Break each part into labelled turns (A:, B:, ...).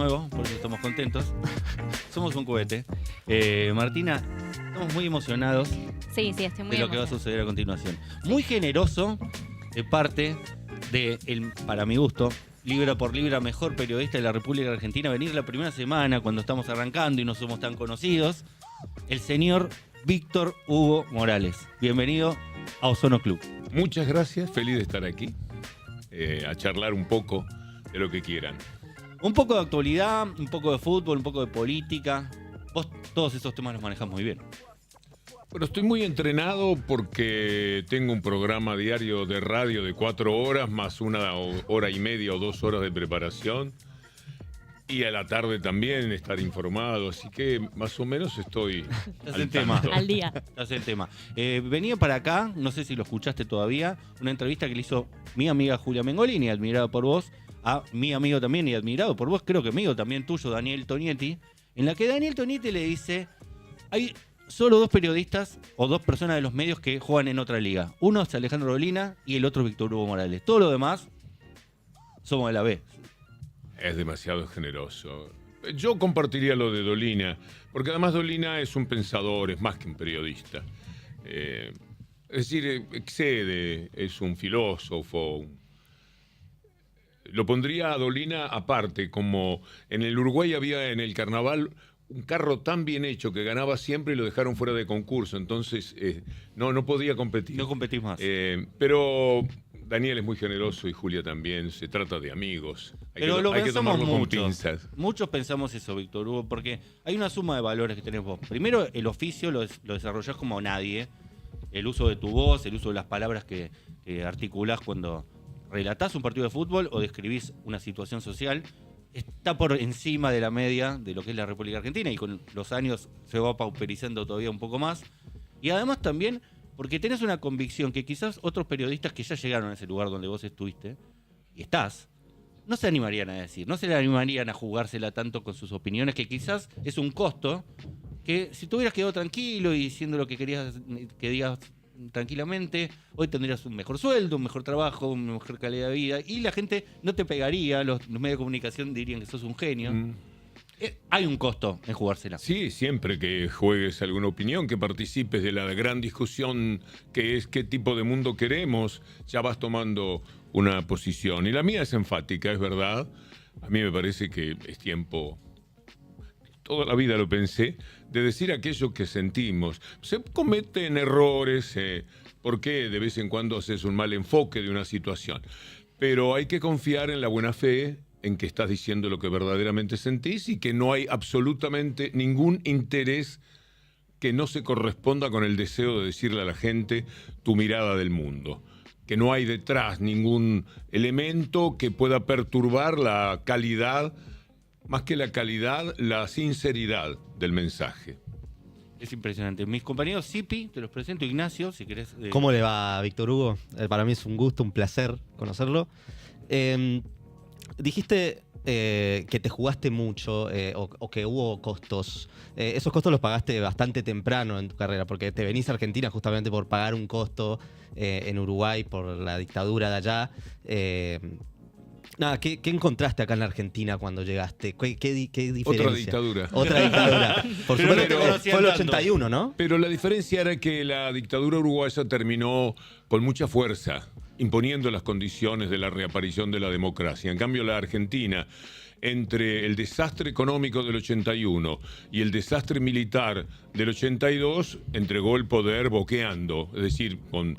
A: nuevo, por eso estamos contentos. Somos un cohete. Martina, estamos muy emocionados
B: Sí, estoy muy
A: de lo que va a suceder a continuación. Muy generoso de parte de, para mi gusto, libra por libra mejor periodista de la República Argentina, venir la primera semana cuando estamos arrancando y no somos tan conocidos, el señor Víctor Hugo Morales. Bienvenido a Ozono Club.
C: Muchas gracias, feliz de estar aquí, a charlar un poco de lo que quieran.
A: Un poco de actualidad, un poco de fútbol, un poco de política. Vos todos esos temas los manejás muy bien.
C: Bueno, estoy muy entrenado porque tengo un programa diario de radio de 4 horas, más 1 hora y media o 2 horas de preparación. Y a la tarde también estar informado, así que más o menos estoy al
A: tema.
B: Al día.
A: Estás el tema. Venía para acá, no sé si lo escuchaste todavía, una entrevista que le hizo mi amiga Julia Mengolini, admirada por vos, a mi amigo también y admirado por vos, creo que amigo también tuyo, Daniel Tonietti, en la que Daniel Tonietti le dice, hay solo 2 periodistas o 2 personas de los medios que juegan en otra liga. Uno es Alejandro Dolina y el otro es Víctor Hugo Morales. Todo lo demás somos de la B.
C: Es demasiado generoso. Yo compartiría lo de Dolina, porque además Dolina es un pensador, es más que un periodista. Es decir, excede, es un filósofo. Lo pondría a Dolina aparte, como en el Uruguay había en el carnaval un carro tan bien hecho que ganaba siempre y lo dejaron fuera de concurso, entonces no podía competir.
A: No competís más.
C: Pero Daniel es muy generoso y Julia también, se trata de amigos.
A: Pero lo
C: hay que
A: pensamos
C: tomarlo con
A: muchos.
C: pinzas.
A: Muchos pensamos eso, Víctor Hugo, porque hay una suma de valores que tenés vos. Primero, el oficio lo desarrollás como nadie. El uso de tu voz, el uso de las palabras que articulás cuando relatás un partido de fútbol o describís una situación social, está por encima de la media de lo que es la República Argentina y con los años se va pauperizando todavía un poco más. Y además también porque tenés una convicción que quizás otros periodistas que ya llegaron a ese lugar donde vos estuviste y estás, no se animarían a decir, no se animarían a jugársela tanto con sus opiniones, que quizás es un costo que si tú hubieras quedado tranquilo y diciendo lo que querías que digas tranquilamente, hoy tendrías un mejor sueldo, un mejor trabajo, una mejor calidad de vida y la gente no te pegaría, los medios de comunicación dirían que sos un genio. Hay un costo en jugársela.
C: Sí, siempre que juegues alguna opinión, que participes de la gran discusión que es qué tipo de mundo queremos, ya vas tomando una posición. Y la mía es enfática, es verdad. A mí me parece que es tiempo, toda la vida lo pensé, de decir aquello que sentimos. Se cometen errores, porque de vez en cuando haces un mal enfoque de una situación. Pero hay que confiar en la buena fe, en que estás diciendo lo que verdaderamente sentís y que no hay absolutamente ningún interés que no se corresponda con el deseo de decirle a la gente tu mirada del mundo. Que no hay detrás ningún elemento que pueda perturbar la calidad, más que la calidad, la sinceridad del mensaje.
A: Es impresionante. Mis compañeros Zipi, te los presento, Ignacio, si querés.
D: ¿Cómo le va, Víctor Hugo? Para mí es un gusto, un placer conocerlo. Dijiste que te jugaste mucho o que hubo costos. Esos costos los pagaste bastante temprano en tu carrera, porque te venís a Argentina justamente por pagar un costo en Uruguay por la dictadura de allá. Nada, ¿qué encontraste acá en la Argentina cuando llegaste? ¿Qué diferencia?
C: Otra dictadura.
D: Otra dictadura. Por
A: Pero
D: supuesto,
A: no te
D: fue el 81, ¿no?
C: Pero la diferencia era que la dictadura uruguaya terminó con mucha fuerza, imponiendo las condiciones de la reaparición de la democracia. En cambio, la Argentina, entre el desastre económico del 81 y el desastre militar del 82, entregó el poder boqueando, es decir, con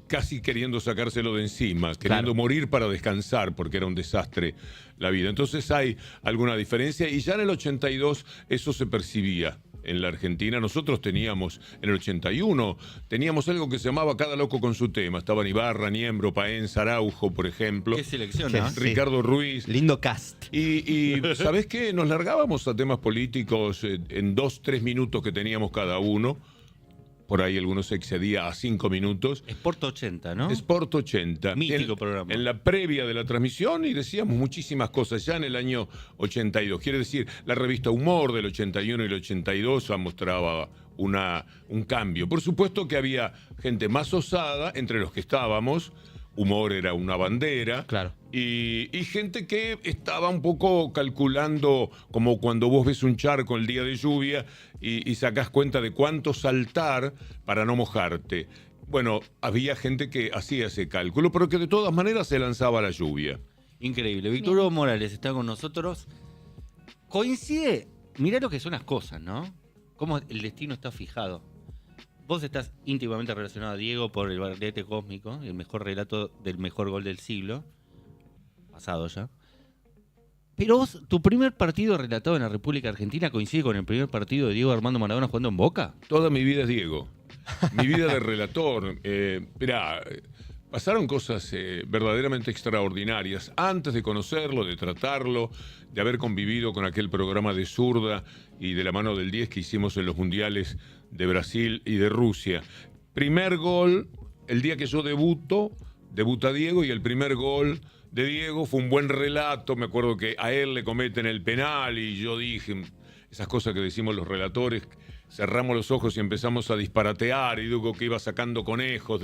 C: casi queriendo sacárselo de encima, queriendo morir para descansar, porque era un desastre la vida. Entonces hay alguna diferencia, y ya en el 82 eso se percibía. En la Argentina nosotros teníamos, en el 81, teníamos algo que se llamaba Cada Loco con su tema. Estaban Ibarra, Niembro, Paenza, Araujo, por ejemplo.
A: ¿Qué selección, no?
C: Ricardo Ruiz.
D: Lindo cast.
C: Y ¿sabés qué? Nos largábamos a temas políticos en 2-3 minutos que teníamos cada uno. Por ahí algunos se excedía a 5 minutos.
A: Sport 80, ¿no?
C: Sport 80.
A: Mítico programa.
C: En la previa de la transmisión, y decíamos muchísimas cosas ya en el año 82. Quiere decir, la revista Humor del 81 y el 82 mostraba un cambio. Por supuesto que había gente más osada entre los que estábamos, humor era una bandera.
D: Claro.
C: Y gente que estaba un poco calculando, como cuando vos ves un charco el día de lluvia y sacás cuenta de cuánto saltar para no mojarte. Bueno, había gente que hacía ese cálculo, pero que de todas maneras se lanzaba a la lluvia.
A: Increíble. Víctor Hugo Morales está con nosotros. Coincide, mirá lo que son las cosas, ¿no? Cómo el destino está fijado. Vos estás íntimamente relacionado a Diego por el Barrilete Cósmico, el mejor relato del mejor gol del siglo. Pasado ya. Pero vos, tu primer partido relatado en la República Argentina coincide con el primer partido de Diego Armando Maradona jugando en Boca.
C: Toda mi vida es Diego. Mi vida de relator. Mirá, pasaron cosas verdaderamente extraordinarias. Antes de conocerlo, de tratarlo, de haber convivido con aquel programa de Zurda y de la mano del 10 que hicimos en los mundiales de Brasil y de Rusia. Primer gol, el día que yo debuta Diego, y el primer gol de Diego fue un buen relato. Me acuerdo que a él le cometen el penal y yo dije esas cosas que decimos los relatores, cerramos los ojos y empezamos a disparatear, y digo que iba sacando conejos.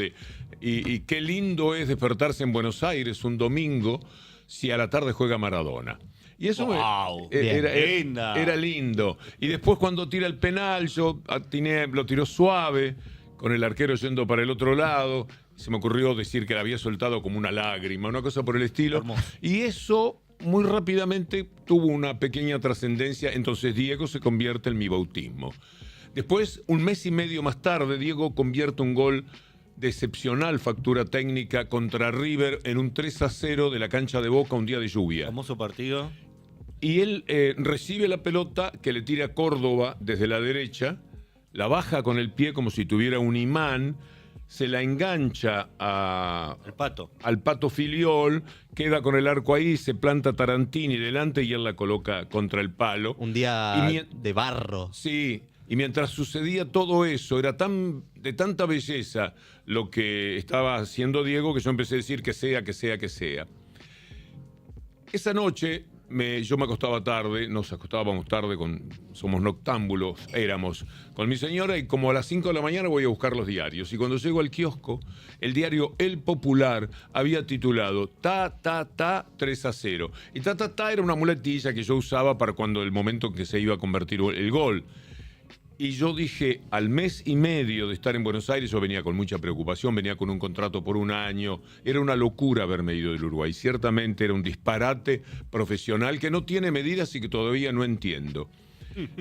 C: Y qué lindo es despertarse en Buenos Aires un domingo si a la tarde juega Maradona. Y eso
A: Wow,
C: era lindo. Y después cuando tira el penal, yo atiné, lo tiró suave, con el arquero yendo para el otro lado. Se me ocurrió decir que la había soltado como una lágrima, una cosa por el estilo.
A: Hermoso.
C: Y eso muy rápidamente tuvo una pequeña trascendencia. Entonces Diego se convierte en mi bautismo. Después, un mes y medio más tarde, Diego convierte un gol de excepcional factura técnica contra River en un 3-0 de la cancha de Boca un día de lluvia.
A: Famoso partido.
C: Y él recibe la pelota que le tira Córdoba desde la derecha, la baja con el pie como si tuviera un imán, se la engancha al Pato Filiol, queda con el arco ahí, se planta Tarantini delante y él la coloca contra el palo.
D: Un día de barro.
C: Sí, y mientras sucedía todo eso, era de tanta belleza lo que estaba haciendo Diego, que yo empecé a decir que sea. Esa noche yo me acostaba tarde, nos acostábamos tarde, somos noctámbulos, éramos con mi señora, y como a las 5 de la mañana voy a buscar los diarios. Y cuando llego al kiosco, el diario El Popular había titulado Ta, 3-0. Y ta era una muletilla que yo usaba para cuando el momento en que se iba a convertir el gol. Y yo dije, al mes y medio de estar en Buenos Aires, yo venía con mucha preocupación, venía con un contrato por un año, era una locura haberme ido del Uruguay, ciertamente era un disparate profesional que no tiene medidas y que todavía no entiendo.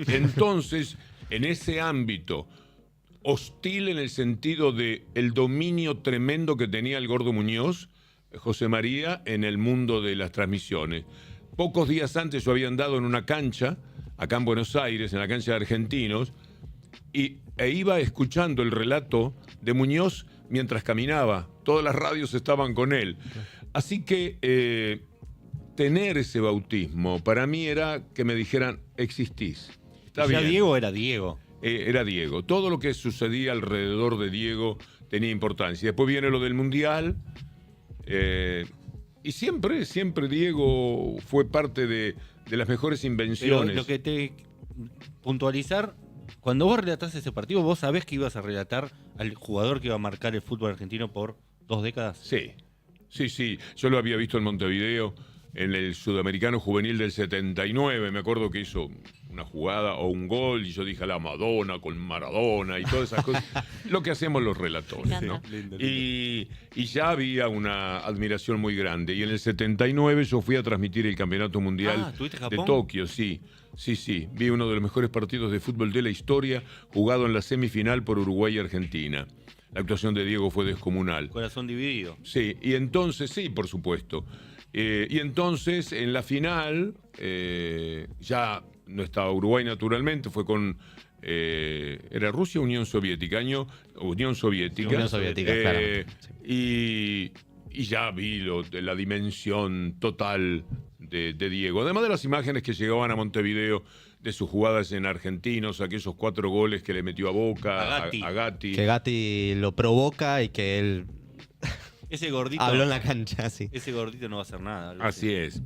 C: Entonces, en ese ámbito hostil en el sentido de el dominio tremendo que tenía el Gordo Muñoz, José María, en el mundo de las transmisiones. Pocos días antes yo había andado en una cancha, acá en Buenos Aires, en la cancha de Argentinos, e iba escuchando el relato de Muñoz mientras caminaba. Todas las radios estaban con él. Así que tener ese bautismo para mí era que me dijeran, existís. Está bien.
A: Diego era Diego.
C: Era Diego. Todo lo que sucedía alrededor de Diego tenía importancia. Después viene lo del Mundial. Y siempre Diego fue parte de las mejores invenciones.
A: Pero lo que te puntualizar, cuando vos relatás ese partido, ¿vos sabés que ibas a relatar al jugador que iba a marcar el fútbol argentino por 2 décadas?
C: Sí. Yo lo había visto en Montevideo, en el Sudamericano Juvenil del 79. Me acuerdo que hizo una jugada o un gol y yo dije a la Madonna con Maradona y todas esas cosas. Lo que hacemos los relatores, ¿no?
A: Lindo.
C: Y ya había una admiración muy grande. Y en el 79 yo fui a transmitir el Campeonato Mundial de Tokio, sí. Vi uno de los mejores partidos de fútbol de la historia, jugado en la semifinal por Uruguay y Argentina. La actuación de Diego fue descomunal.
A: Corazón dividido.
C: Sí, y entonces, sí, por supuesto. Y entonces, en la final, ya no estaba Uruguay naturalmente, fue con... ¿era Rusia o Unión Soviética? Unión Soviética.
D: Unión Soviética, claro.
C: Y ya vi la dimensión total de Diego. Además de las imágenes que llegaban a Montevideo de sus jugadas en Argentinos, aquellos 4 goles que le metió a Boca, a Gatti.
D: Que Gatti lo provoca y que él...
A: Ese gordito.
D: Habló en la cancha, sí.
A: Ese gordito no va a hacer nada.
C: Así es.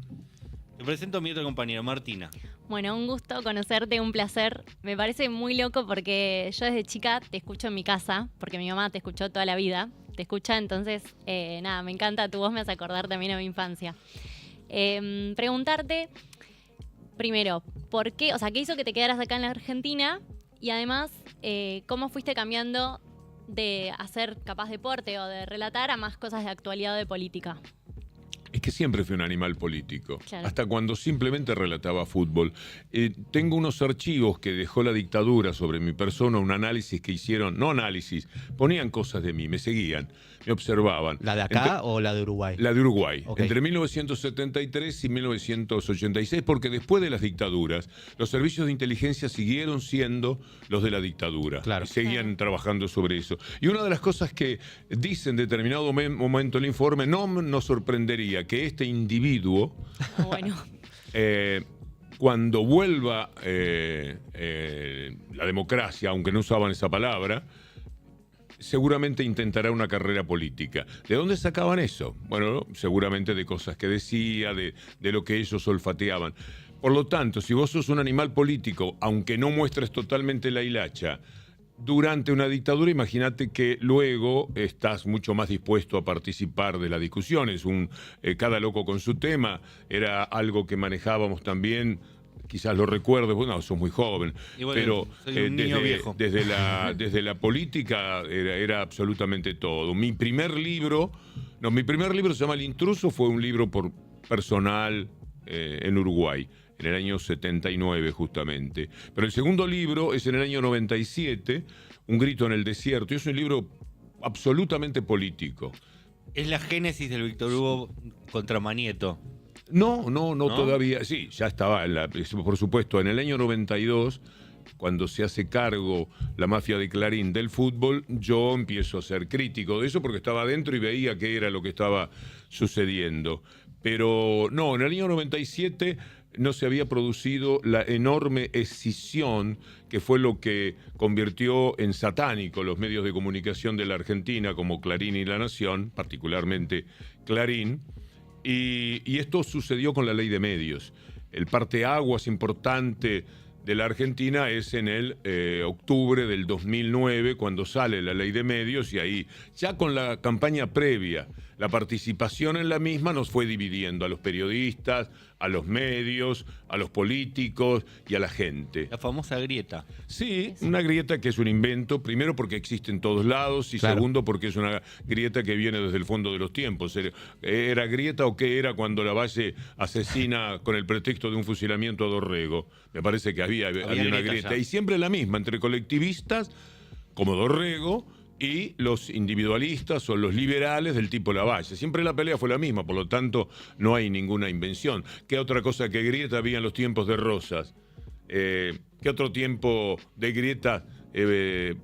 A: Te presento a mi otra compañera, Martina.
B: Bueno, un gusto conocerte, un placer. Me parece muy loco porque yo desde chica te escucho en mi casa, porque mi mamá te escuchó toda la vida. te escucha, entonces, nada, me encanta, tu voz me hace acordar también a mi infancia. Preguntarte, primero, ¿por qué, o sea, qué hizo que te quedaras acá en la Argentina? Y además, ¿cómo fuiste cambiando de hacer capaz deporte o de relatar a más cosas de actualidad o de política?
C: Es que siempre fui un animal político,
B: Claro.
C: hasta cuando simplemente relataba fútbol. Tengo unos archivos que dejó la dictadura sobre mi persona, un análisis que hicieron, no análisis, ponían cosas de mí, me seguían, me observaban.
D: ¿La de acá o la de Uruguay?
C: La de Uruguay,
D: Ok.
C: entre 1973 y 1986, porque después de las dictaduras, los servicios de inteligencia siguieron siendo los de la dictadura.
D: Claro.
C: Y seguían trabajando sobre eso. Y una de las cosas que dice en determinado momento el informe, no nos sorprendería que este individuo,
B: Bueno,
C: cuando vuelva la democracia, aunque no usaban esa palabra, seguramente intentará una carrera política. ¿De dónde sacaban eso? Bueno, seguramente de cosas que decía, de lo que ellos olfateaban. Por lo tanto, si vos sos un animal político, aunque no muestres totalmente la hilacha, durante una dictadura, imagínate que luego estás mucho más dispuesto a participar de las discusiones. Cada loco con su tema era algo que manejábamos también. Quizás lo recuerdes, bueno, sos muy joven,
A: Y bueno,
C: pero
A: soy un niño viejo.
C: desde la política era absolutamente todo. Mi primer libro se llama El Intruso, fue un libro personal en Uruguay, en el año 79 justamente. Pero el segundo libro es en el año 97, Un grito en el desierto, y es un libro absolutamente político.
A: Es la génesis del Víctor Hugo contra Manieto.
C: No, todavía. Sí, ya estaba, por supuesto, en el año 92, cuando se hace cargo la mafia de Clarín del fútbol, yo empiezo a ser crítico de eso porque estaba adentro y veía qué era lo que estaba sucediendo. Pero no, en el año 97 no se había producido la enorme escisión que fue lo que convirtió en satánico los medios de comunicación de la Argentina como Clarín y La Nación, particularmente Clarín. Y esto sucedió con la ley de medios. El parteaguas importante de la Argentina es en el octubre del 2009, cuando sale la ley de medios, y ahí, ya con la campaña previa, la participación en la misma nos fue dividiendo a los periodistas, a los medios, a los políticos y a la gente.
A: La famosa grieta.
C: Sí, una grieta que es un invento, primero porque existe en todos lados y
D: Claro.
C: segundo porque es una grieta que viene desde el fondo de los tiempos. ¿Era grieta o qué era cuando Lavalle asesina con el pretexto de un fusilamiento a Dorrego? Me parece que había una
A: grieta
C: grieta.
A: ya.
C: Y siempre la misma, entre colectivistas como Dorrego y los individualistas o los liberales del tipo Lavalle. Siempre la pelea fue la misma, por lo tanto no hay ninguna invención. ¿Qué otra cosa que grieta había en los tiempos de Rosas? ¿Qué otro tiempo de grieta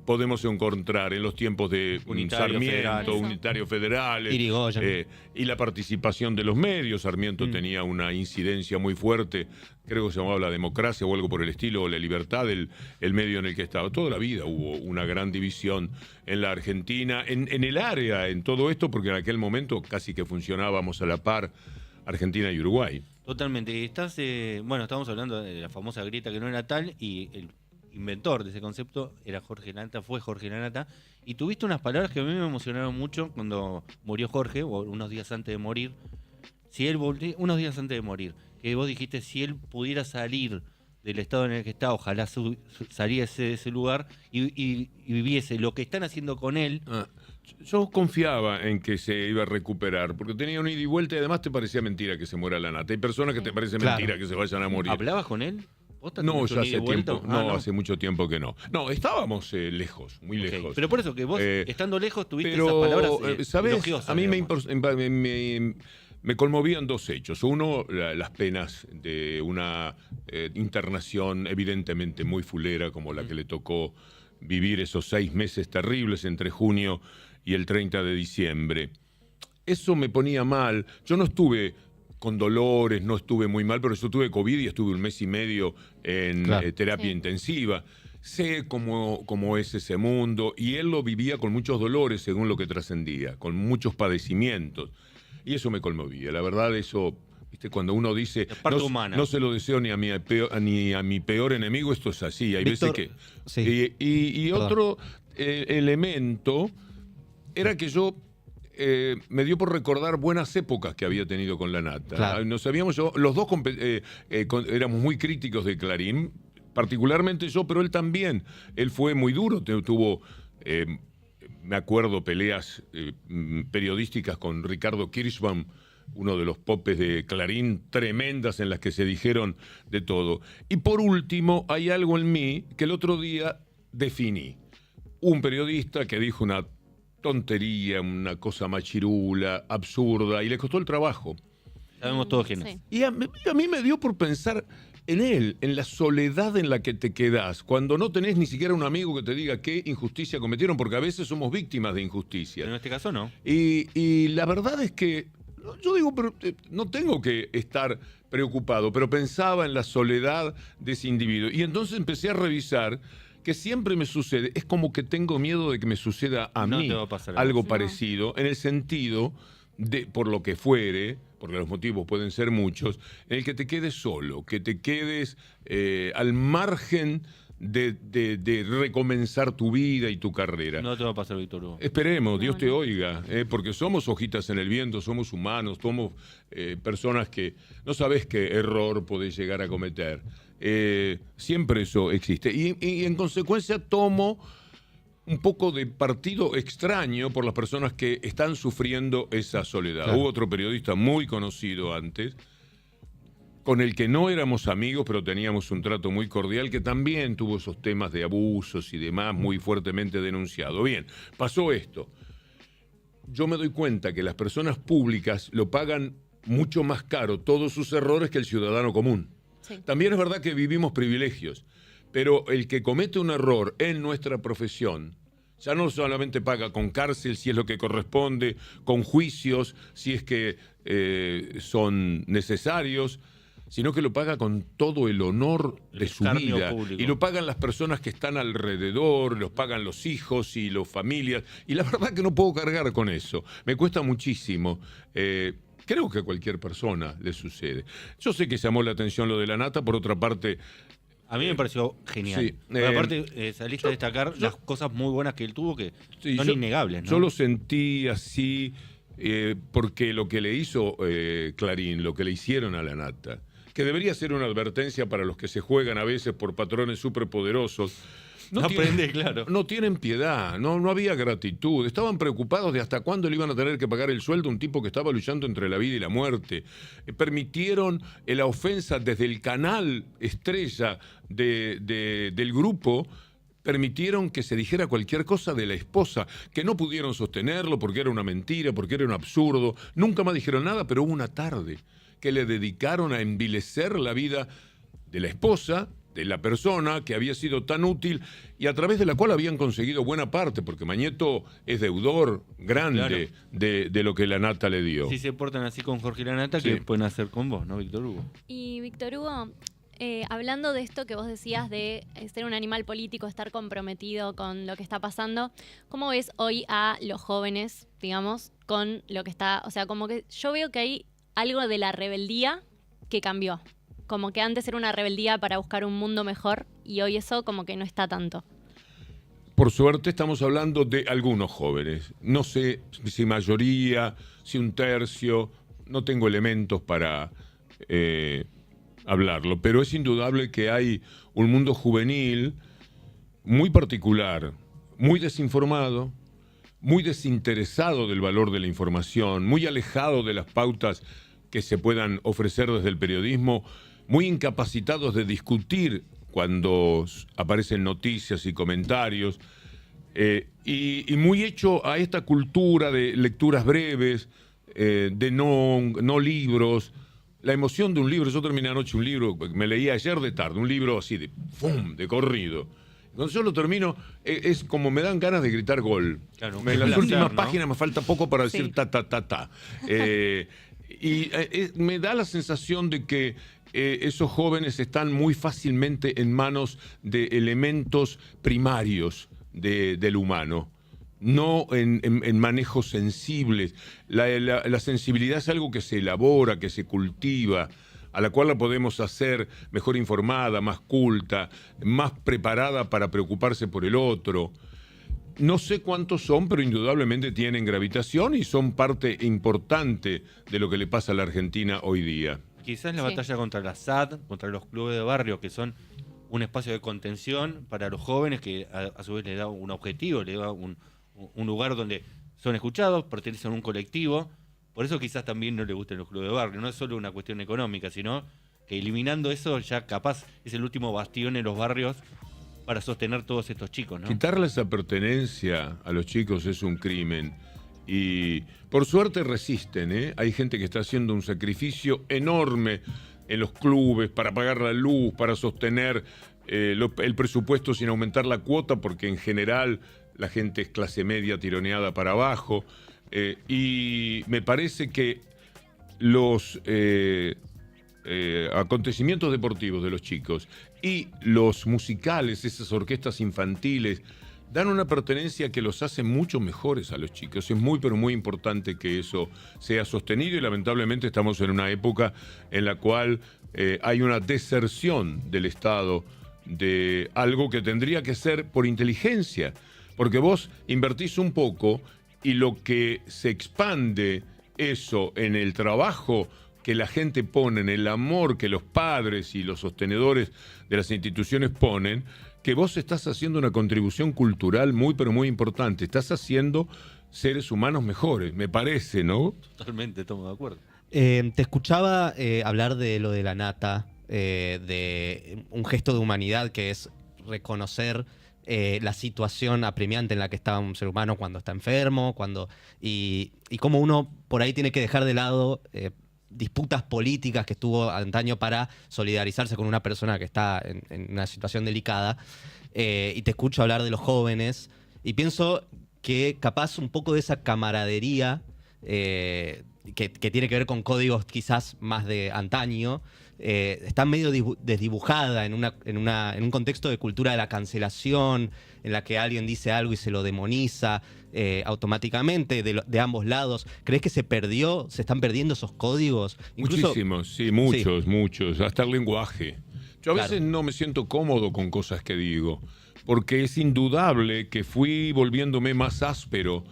C: podemos encontrar en los tiempos de
A: Unitario,
C: Sarmiento,
A: federal.
C: Unitario Federales?
D: Irigoyen.
C: Y la participación de los medios. Sarmiento tenía una incidencia muy fuerte, creo que se llamaba la democracia o algo por el estilo, o la libertad del el medio en el que estaba. Toda la vida hubo una gran división en la Argentina, en el área, en todo esto, porque en aquel momento casi que funcionábamos a la par Argentina y Uruguay.
A: Totalmente. Y estamos hablando de la famosa grieta que no era tal, y el inventor de ese concepto fue Jorge Lanata, y tuviste unas palabras que a mí me emocionaron mucho cuando murió Jorge, o unos días antes de morir. Unos días antes de morir, que vos dijiste, si él pudiera salir del estado en el que está, ojalá saliese de ese lugar y viviese lo que están haciendo con él.
C: Yo confiaba en que se iba a recuperar, porque tenía un ida y vuelta y además te parecía mentira que se muera Lanata. Hay personas que te parece
D: Claro.
C: mentira que se vayan a morir.
A: ¿Hablabas con él? ¿Posta
C: No,
A: tenés un
C: ya
A: ida y
C: hace
A: vuelta?
C: tiempo.
A: Ah,
C: No, hace mucho tiempo que no. No, estábamos lejos, muy
A: Ok.
C: lejos.
A: Pero por eso que vos,
C: Eh,
A: estando lejos, tuviste esas
C: Pero,
A: palabras
C: ¿sabes?
A: elogiosas,
C: A mí
A: digamos.
C: me conmovían dos hechos. Uno, las penas de una internación evidentemente muy fulera, como la que le tocó vivir esos 6 meses terribles entre junio y el 30 de diciembre. Eso me ponía mal. Yo no estuve con dolores, no estuve muy mal, pero yo tuve COVID y estuve 1 mes y medio en
D: Claro.
C: terapia
B: Sí.
C: intensiva. Sé cómo es ese mundo, y él lo vivía con muchos dolores según lo que trascendía, con muchos padecimientos. Y eso me conmovía. La verdad, eso, ¿viste? Cuando uno dice,
A: Es parte humana.
C: no se lo deseo ni a mi peor enemigo, esto es así. Hay
D: Víctor,
C: veces que...
D: sí.
C: Y
D: Perdón.
C: otro elemento era que yo me dio por recordar buenas épocas que había tenido con La Nata.
D: Claro.
C: Nos habíamos, los dos éramos muy críticos de Clarín, particularmente yo, pero él también. Él fue muy duro, tuvo, me acuerdo, peleas periodísticas con Ricardo Kirschbaum, uno de los popes de Clarín, tremendas en las que se dijeron de todo. Y por último, hay algo en mí que el otro día definí. Un periodista que dijo una tontería, una cosa machirula, absurda, y le costó el trabajo.
A: Sabemos todos quién es.
B: Sí.
C: Y a mí me dio por pensar en él, en la soledad en la que te quedás, cuando no tenés ni siquiera un amigo que te diga qué injusticia cometieron, porque a veces somos víctimas de injusticia.
A: Pero en este caso no.
C: Y la verdad es que, yo digo, pero no tengo que estar preocupado, pero pensaba en la soledad de ese individuo. Y entonces empecé a revisar que siempre me sucede, es como que tengo miedo de que me suceda a
A: No
C: mí
A: te va a pasar
C: algo
B: eso.
C: parecido, en el sentido de, por lo que fuere, porque los motivos pueden ser muchos, en el que te quedes solo, que te quedes al margen de recomenzar tu vida y tu carrera.
A: No te va a pasar, Víctor Hugo.
C: Esperemos, Dios
B: No,
C: te
B: no.
C: oiga, porque somos hojitas en el viento, somos humanos, somos personas que no sabes qué error podés llegar a cometer. Siempre eso existe. Y en consecuencia tomo un poco de partido extraño por las personas que están sufriendo esa soledad.
D: Claro.
C: Hubo otro periodista muy conocido antes, con el que no éramos amigos, pero teníamos un trato muy cordial, que también tuvo esos temas de abusos y demás muy fuertemente denunciado. Bien, pasó esto. Yo me doy cuenta que las personas públicas lo pagan mucho más caro todos sus errores que el ciudadano común.
B: Sí.
C: También es verdad que vivimos privilegios, pero el que comete un error en nuestra profesión ya no solamente paga con cárcel, si es lo que corresponde, con juicios, si es que son necesarios, sino que lo paga con todo el honor de su
A: escarnio
C: vida.
A: público.
C: Y lo pagan las personas que están alrededor, los pagan los hijos y las familias. Y la verdad que no puedo cargar con eso. Me cuesta muchísimo. Creo que a cualquier persona le sucede. Yo sé que llamó la atención lo de La Nata, por otra parte,
A: A mí me pareció genial.
C: sí,
A: Pero aparte, saliste a destacar las cosas muy buenas que él tuvo, que
C: sí,
A: son innegables, ¿no?
C: Yo lo sentí así porque lo que le hizo Clarín, lo que le hicieron a La Nata, que debería ser una advertencia para los que se juegan a veces por patrones superpoderosos.
A: Aprende, claro.
C: No tienen piedad, no había gratitud. Estaban preocupados de hasta cuándo le iban a tener que pagar el sueldo a un tipo que estaba luchando entre la vida y la muerte. Permitieron la ofensa desde el canal estrella del grupo. Permitieron que se dijera cualquier cosa de la esposa, que no pudieron sostenerlo porque era una mentira, porque era un absurdo. Nunca más dijeron nada, pero hubo una tarde que le dedicaron a envilecer la vida de la esposa, de la persona que había sido tan útil y a través de la cual habían conseguido buena parte, porque Mañeto es deudor grande de lo que La Nata le dio.
A: Si se portan así con Jorge y La Nata,
C: Sí.
A: que pueden hacer con vos, ¿no, Víctor Hugo?
B: Y Víctor Hugo, hablando de esto que vos decías de ser un animal político, estar comprometido con lo que está pasando, ¿cómo ves hoy a los jóvenes, digamos, con lo que está, o sea, como que yo veo que hay algo de la rebeldía que cambió, como que antes era una rebeldía para buscar un mundo mejor y hoy eso como que no está tanto.
C: Por suerte estamos hablando de algunos jóvenes. No sé si mayoría, si un tercio, no tengo elementos para hablarlo, pero es indudable que hay un mundo juvenil muy particular, muy desinformado, muy desinteresado del valor de la información, muy alejado de las pautas que se puedan ofrecer desde el periodismo, muy incapacitados de discutir cuando aparecen noticias y comentarios, y muy hecho a esta cultura de lecturas breves, de no libros. La emoción de un libro, yo terminé anoche un libro, me leí ayer de tarde, un libro así de ¡fum!, de corrido. Cuando yo lo termino, es como me dan ganas de gritar gol.
A: Claro,
C: En las
A: placer,
C: últimas
A: ¿no?
C: páginas me falta poco para decir
B: Sí.
C: ta. Me da la sensación de que esos jóvenes están muy fácilmente en manos de elementos primarios del humano, no en manejos sensibles. La sensibilidad es algo que se elabora, que se cultiva, a la cual la podemos hacer mejor informada, más culta, más preparada para preocuparse por el otro. No sé cuántos son, pero indudablemente tienen gravitación y son parte importante de lo que le pasa a la Argentina hoy día.
A: Quizás la
B: Sí.
A: batalla contra la SAD, contra los clubes de barrio, que son un espacio de contención para los jóvenes, que a su vez le da un objetivo, le da un lugar donde son escuchados, pertenecen a un colectivo. Por eso quizás también no le gusten los clubes de barrio. No es solo una cuestión económica, sino que eliminando eso ya capaz es el último bastión en los barrios para sostener todos estos chicos, ¿no?
C: Quitarle esa pertenencia a los chicos es un crimen. Y por suerte resisten, ¿eh? Hay gente que está haciendo un sacrificio enorme en los clubes para pagar la luz, para sostener el presupuesto sin aumentar la cuota, porque en general la gente es clase media tironeada para abajo. Y me parece que los acontecimientos deportivos de los chicos y los musicales, esas orquestas infantiles, dan una pertenencia que los hace mucho mejores a los chicos. Es muy, pero muy importante que eso sea sostenido y lamentablemente estamos en una época en la cual hay una deserción del Estado de algo que tendría que ser por inteligencia, porque vos invertís un poco y lo que se expande eso en el trabajo que la gente pone, en el amor que los padres y los sostenedores de las instituciones ponen, que vos estás haciendo una contribución cultural muy, pero muy importante. Estás haciendo seres humanos mejores, me parece, ¿no?
A: Totalmente, estamos de acuerdo.
D: Te escuchaba hablar de lo de la nata, de un gesto de humanidad que es reconocer la situación apremiante en la que está un ser humano cuando está enfermo, y cómo uno por ahí tiene que dejar de lado disputas políticas que estuvo antaño para solidarizarse con una persona que está en una situación delicada. Y te escucho hablar de los jóvenes y pienso que capaz un poco de esa camaradería que tiene que ver con códigos quizás más de antaño, está medio desdibujada en un contexto de cultura de la cancelación, en la que alguien dice algo y se lo demoniza automáticamente de ambos lados. ¿Crees que se están perdiendo esos códigos?
C: Muchísimos, sí, muchos, hasta el lenguaje. Yo a veces no me siento cómodo con cosas que digo, porque es indudable que fui volviéndome más áspero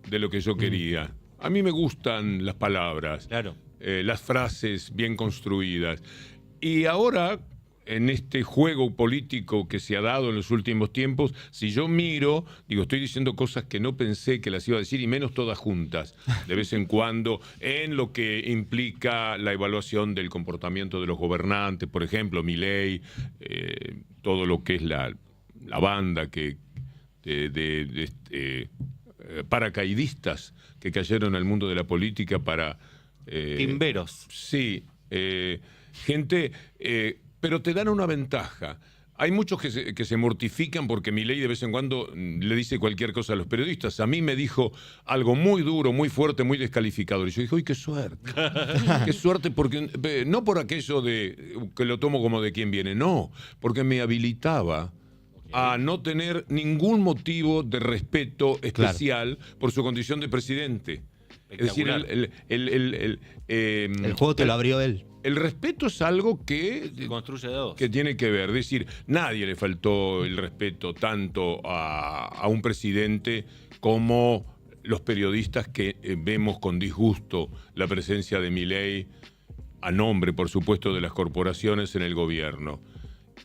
C: de lo que yo quería. A mí me gustan las palabras,
A: Claro.
C: las frases bien construidas. Y ahora, en este juego político que se ha dado en los últimos tiempos, si yo miro, digo, estoy diciendo cosas que no pensé que las iba a decir, y menos todas juntas, de vez en cuando, en lo que implica la evaluación del comportamiento de los gobernantes, por ejemplo, Milei, todo lo que es la banda paracaidistas que cayeron al mundo de la política para...
A: Timberos.
C: Sí, gente, pero te dan una ventaja. Hay muchos que se mortifican porque Milei de vez en cuando le dice cualquier cosa a los periodistas. A mí me dijo algo muy duro, muy fuerte, muy descalificador. Y yo dije, ¡ay, qué suerte! ¡Qué suerte! Porque, no por aquello de que lo tomo como de quien viene, no, porque me habilitaba a no tener ningún motivo de respeto especial por su condición de presidente. Es decir,
D: El juego te lo abrió él.
C: el respeto es algo
A: Se construye de dos.
C: que tiene que ver. Es decir, nadie le faltó el respeto tanto a un presidente como los periodistas que vemos con disgusto la presencia de Milei, a nombre, por supuesto, de las corporaciones en el gobierno.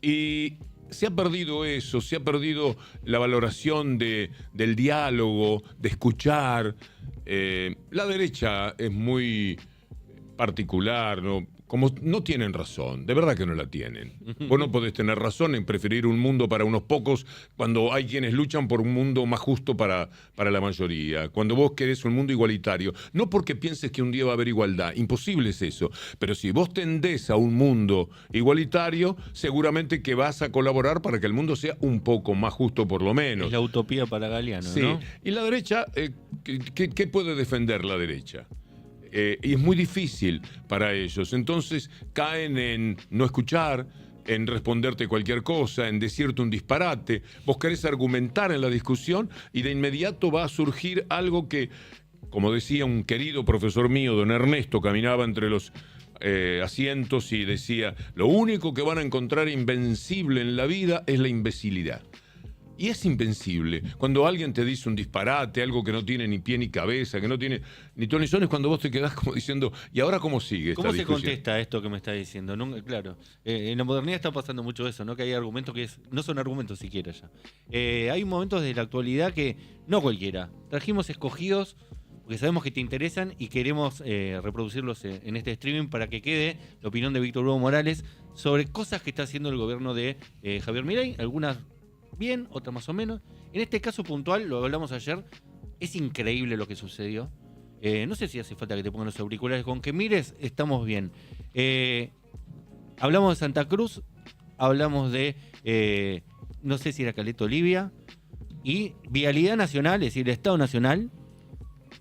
C: Y se ha perdido eso, se ha perdido la valoración del diálogo, de escuchar. La derecha es muy particular, ¿no? Como no tienen razón, de verdad que no la tienen. Vos no podés tener razón en preferir un mundo para unos pocos cuando hay quienes luchan por un mundo más justo para la mayoría. Cuando vos querés un mundo igualitario, no porque pienses que un día va a haber igualdad, imposible es eso. Pero si vos tendés a un mundo igualitario, seguramente que vas a colaborar para que el mundo sea un poco más justo por lo menos.
A: Es la utopía para Galeano,
C: Sí,
A: ¿no?
C: y la derecha, ¿qué puede defender la derecha? Y es muy difícil para ellos. Entonces caen en no escuchar, en responderte cualquier cosa, en decirte un disparate. Vos querés argumentar en la discusión y de inmediato va a surgir algo que, como decía un querido profesor mío, don Ernesto, caminaba entre los asientos y decía, lo único que van a encontrar invencible en la vida es la imbecilidad. Y es invencible. Cuando alguien te dice un disparate, algo que no tiene ni pie ni cabeza, que no tiene ni ton ni son, es cuando vos te quedás como diciendo, ¿y ahora cómo sigue esta
A: ¿Cómo se
C: discusión?
A: contesta esto que me está diciendo? Claro, en la modernidad está pasando mucho eso, ¿no? Que hay argumentos que no son argumentos siquiera ya. Hay momentos de la actualidad que no cualquiera. Trajimos escogidos porque sabemos que te interesan y queremos reproducirlos en este streaming para que quede la opinión de Víctor Hugo Morales sobre cosas que está haciendo el gobierno de Javier Milei, algunas bien, otras más o menos. En este caso puntual, lo hablamos ayer, es increíble lo que sucedió. No sé si hace falta que te pongan los auriculares. Con que mires, estamos bien. Hablamos de Santa Cruz, hablamos de, no sé si era Caleta Olivia, y Vialidad Nacional, es decir, el Estado Nacional,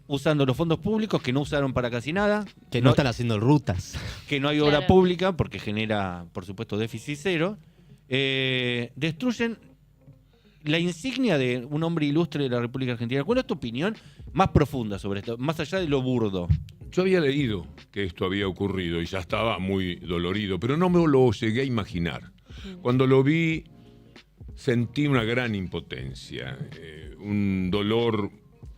A: usando los fondos públicos que no usaron para casi nada.
D: Que no están haciendo rutas.
A: Que no hay
B: Claro.
A: obra pública, porque genera, por supuesto, déficit cero. Destruyen la insignia de un hombre ilustre de la República Argentina. ¿Cuál es tu opinión más profunda sobre esto, más allá de lo burdo?
C: Yo había leído que esto había ocurrido y ya estaba muy dolorido, pero no me lo llegué a imaginar. Cuando lo vi, sentí una gran impotencia, un dolor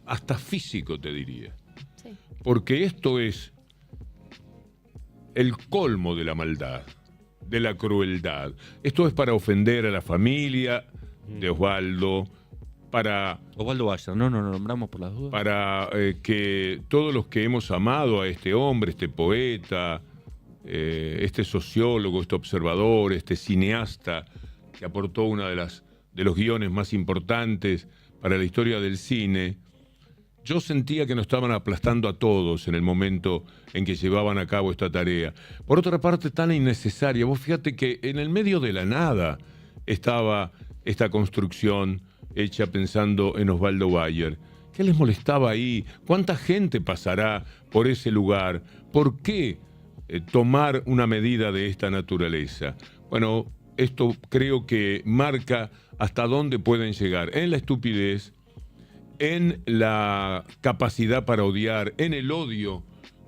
C: hasta físico, te diría.
B: Sí.
C: Porque esto es el colmo de la maldad, de la crueldad. Esto es para ofender a la familia de Osvaldo, para
A: Osvaldo Bayer, no lo nombramos por las dudas.
C: para que todos los que hemos amado a este hombre, este poeta, este sociólogo, este observador, este cineasta, que aportó una de los guiones más importantes para la historia del cine, yo sentía que nos estaban aplastando a todos en el momento en que llevaban a cabo esta tarea. Por otra parte, tan innecesaria. Vos fíjate que en el medio de la nada estaba esta construcción hecha pensando en Osvaldo Bayer. ¿Qué les molestaba ahí? ¿Cuánta gente pasará por ese lugar? ¿Por qué tomar una medida de esta naturaleza? Bueno, esto creo que marca hasta dónde pueden llegar en la estupidez, en la capacidad para odiar, en el odio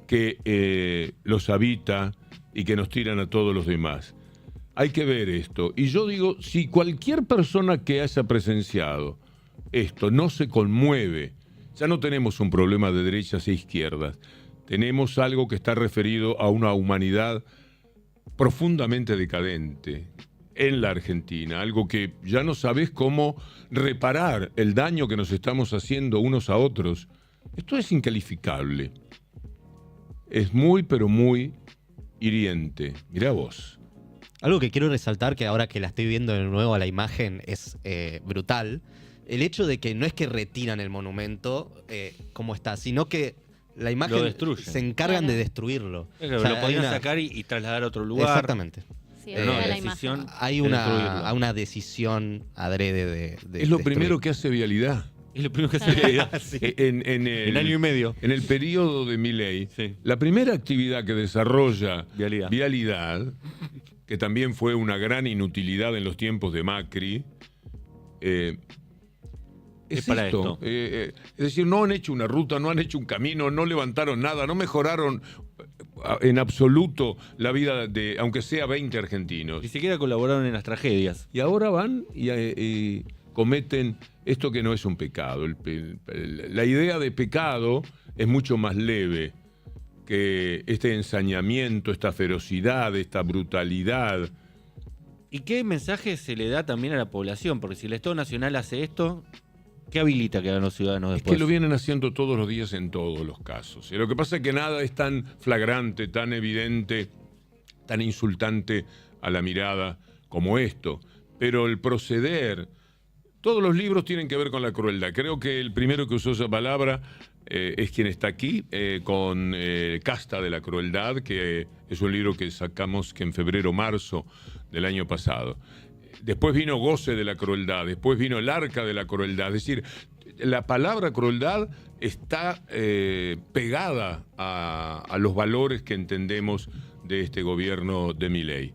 C: que los habita y que nos tiran a todos los demás. Hay que ver esto. Y yo digo, si cualquier persona que haya presenciado esto no se conmueve, ya no tenemos un problema de derechas e izquierdas. Tenemos algo que está referido a una humanidad profundamente decadente en la Argentina, algo que ya no sabés cómo reparar el daño que nos estamos haciendo unos a otros. Esto es incalificable. Es muy, pero muy hiriente. Mirá vos.
D: Algo que quiero resaltar, que ahora que la estoy viendo de nuevo a la imagen, es brutal. El hecho de que no es que retiran el monumento como está, sino que la imagen
A: Lo destruyen.
D: se encargan
B: Claro.
D: de destruirlo.
A: Claro,
D: O sea,
A: lo
D: hay
A: podían
D: una-
A: sacar y trasladar a otro lugar.
D: Exactamente.
B: Sí,
A: Pero no,
B: olvida
A: la
B: la
A: decisión-
B: imagen.
D: Hay
A: de destruirlo.
D: una decisión adrede de
C: Es lo
D: destruir.
C: primero que hace Vialidad.
A: Es lo primero que se veía.
C: En
A: año y medio.
C: En el periodo de Milei,
A: Sí.
C: la primera actividad que desarrolla
A: Vialidad.
C: que también fue una gran inutilidad en los tiempos de Macri, es
A: para
C: esto.
A: esto.
C: Es decir, no han hecho una ruta, no han hecho un camino, no levantaron nada, no mejoraron en absoluto la vida de, aunque sea 20 argentinos.
A: Ni siquiera colaboraron en las tragedias.
C: Y ahora van y cometen esto que no es un pecado. La idea de pecado es mucho más leve que este ensañamiento, esta ferocidad, esta brutalidad.
A: ¿Y qué mensaje se le da también a la población? Porque si el Estado Nacional hace esto, ¿qué habilita que hagan los ciudadanos
C: Es
A: después?
C: que lo vienen haciendo todos los días en todos los casos. Y lo que pasa es que nada es tan flagrante, tan evidente, tan insultante a la mirada como esto. Pero el proceder, todos los libros tienen que ver con la crueldad. Creo que el primero que usó esa palabra es quien está aquí, con Casta de la Crueldad, que es un libro que sacamos que en febrero, marzo del año pasado. Después vino Goce de la Crueldad, después vino El Arca de la Crueldad. Es decir, la palabra crueldad está pegada a los valores que entendemos de este gobierno de Milei.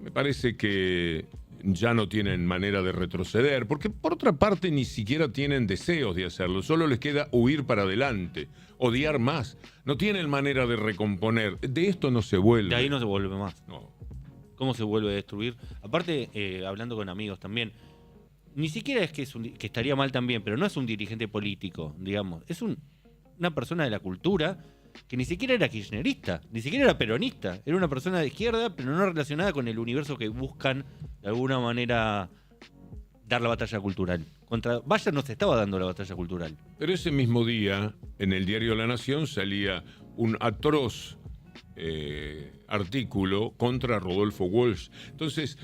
C: Me parece que ya no tienen manera de retroceder, porque por otra parte ni siquiera tienen deseos de hacerlo, solo les queda huir para adelante, odiar más. No tienen manera de recomponer. De esto no se vuelve.
A: De ahí no se vuelve más.
C: No.
A: ¿Cómo se vuelve a destruir? Aparte, hablando con amigos también, ni siquiera es que, que estaría mal también, pero no es un dirigente político, digamos. Es una persona de la cultura que ni siquiera era kirchnerista, ni siquiera era peronista. Era una persona de izquierda, pero no relacionada con el universo que buscan de alguna manera dar la batalla cultural. Contra Bayer no se estaba dando la batalla cultural.
C: Pero ese mismo día, en el diario La Nación, salía un atroz artículo contra Rodolfo Walsh. Entonces,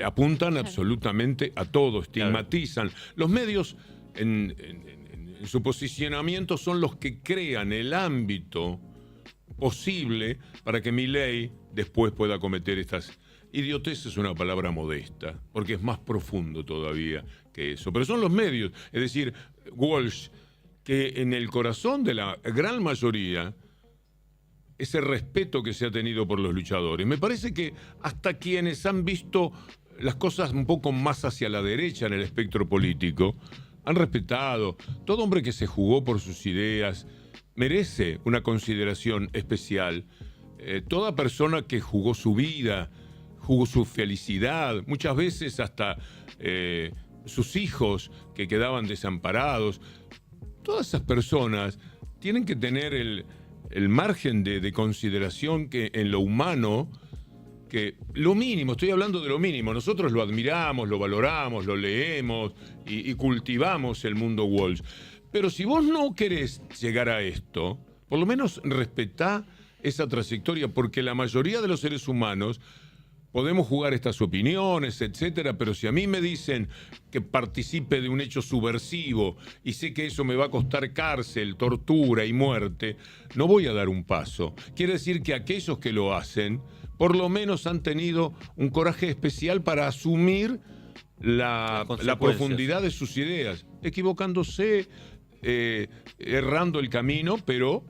C: apuntan absolutamente a todo, estigmatizan. Claro. Los medios, en su posicionamiento, son los que crean el ámbito posible para que Milei después pueda cometer estas... Idiotez es una palabra modesta, porque es más profundo todavía que eso. Pero son los medios, es decir, Walsh, que en el corazón de la gran mayoría, ese respeto que se ha tenido por los luchadores. Me parece que hasta quienes han visto las cosas un poco más hacia la derecha en el espectro político, han respetado. Todo hombre que se jugó por sus ideas merece una consideración especial. Toda persona que jugó su vida, jugó su felicidad, muchas veces hasta sus hijos que quedaban desamparados. Todas esas personas tienen que tener el margen de consideración que en lo humano, que lo mínimo, estoy hablando de lo mínimo, nosotros lo admiramos, lo valoramos, lo leemos y cultivamos el mundo Walsh. Pero si vos no querés llegar a esto, por lo menos respetá esa trayectoria, porque la mayoría de los seres humanos podemos jugar estas opiniones, etcétera, pero si a mí me dicen que participe de un hecho subversivo y sé que eso me va a costar cárcel, tortura y muerte, no voy a dar un paso. Quiere decir que aquellos que lo hacen, por lo menos han tenido un coraje especial para asumir la profundidad de sus ideas, equivocándose, errando el camino, pero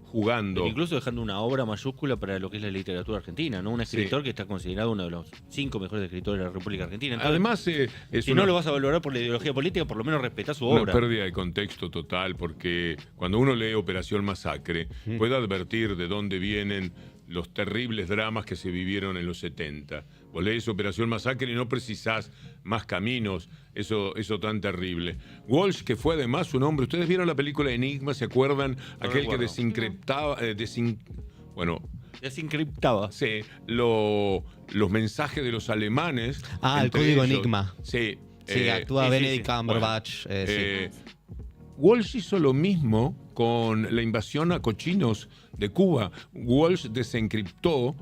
C: jugando.
A: Pero incluso dejando una obra mayúscula para lo que es la literatura argentina, ¿no? Un escritor que está considerado uno de los 5 mejores escritores de la República Argentina. Entonces,
C: además,
A: si no lo vas a valorar por la ideología política, por lo menos respetá su obra.
C: Una pérdida de contexto total, porque cuando uno lee Operación Masacre, puede advertir de dónde vienen los terribles dramas que se vivieron en los 70. Vos lees Operación Masacre y no precisás más caminos, eso tan terrible. Walsh, que fue además un hombre, ustedes vieron la película Enigma, ¿se acuerdan?
A: No
C: aquel
A: recuerdo.
C: que desencriptaba,
A: desencriptaba.
C: Sí, los mensajes de los alemanes.
D: El código
C: ellos.
D: Enigma.
C: Sí.
D: Sí, actúa Benedict Cumberbatch.
C: Walsh hizo lo mismo con la invasión a cochinos de Cuba. Walsh desencriptó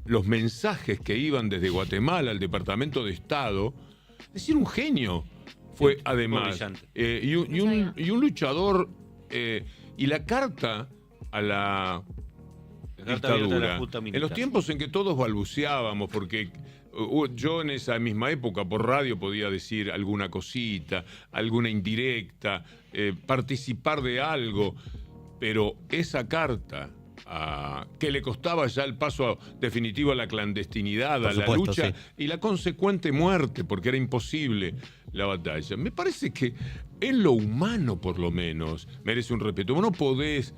C: los mensajes que iban desde Guatemala al Departamento de Estado. Es decir, un genio fue además. Y un luchador. Y la carta a la dictadura. En los tiempos en que todos balbuceábamos, porque yo en esa misma época por radio podía decir alguna cosita, alguna indirecta, participar de algo, pero esa carta que le costaba ya el paso definitivo a la clandestinidad, a la lucha y la consecuente muerte, porque era imposible la batalla. Me parece que en lo humano, por lo menos, merece un respeto. Vos no podés,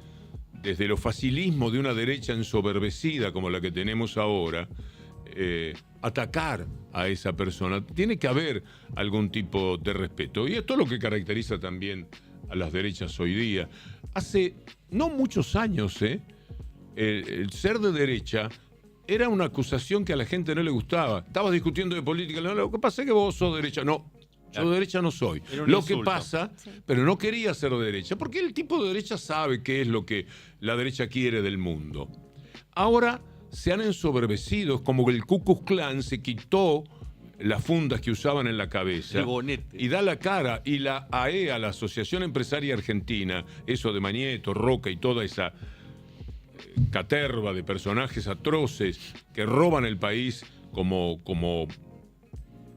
C: desde lo facilismo de una derecha ensoberbecida como la que tenemos ahora, atacar a esa persona. Tiene que haber algún tipo de respeto. Y esto es lo que caracteriza también a las derechas hoy día. Hace no muchos años, el ser de derecha era una acusación que a la gente no le gustaba. Estabas discutiendo de política. No, lo que pasa es que vos sos de derecha. No, yo de derecha no soy. Lo que pasa, pero no quería ser de derecha, porque el tipo de derecha sabe qué es lo que la derecha quiere del mundo. Ahora se han ensoberbecido, como el Ku Klux Klan se quitó las fundas que usaban en la cabeza y da la cara, y la AEA, la Asociación Empresaria Argentina, eso de Manieto, Roca y toda esa caterva de personajes atroces que roban el país como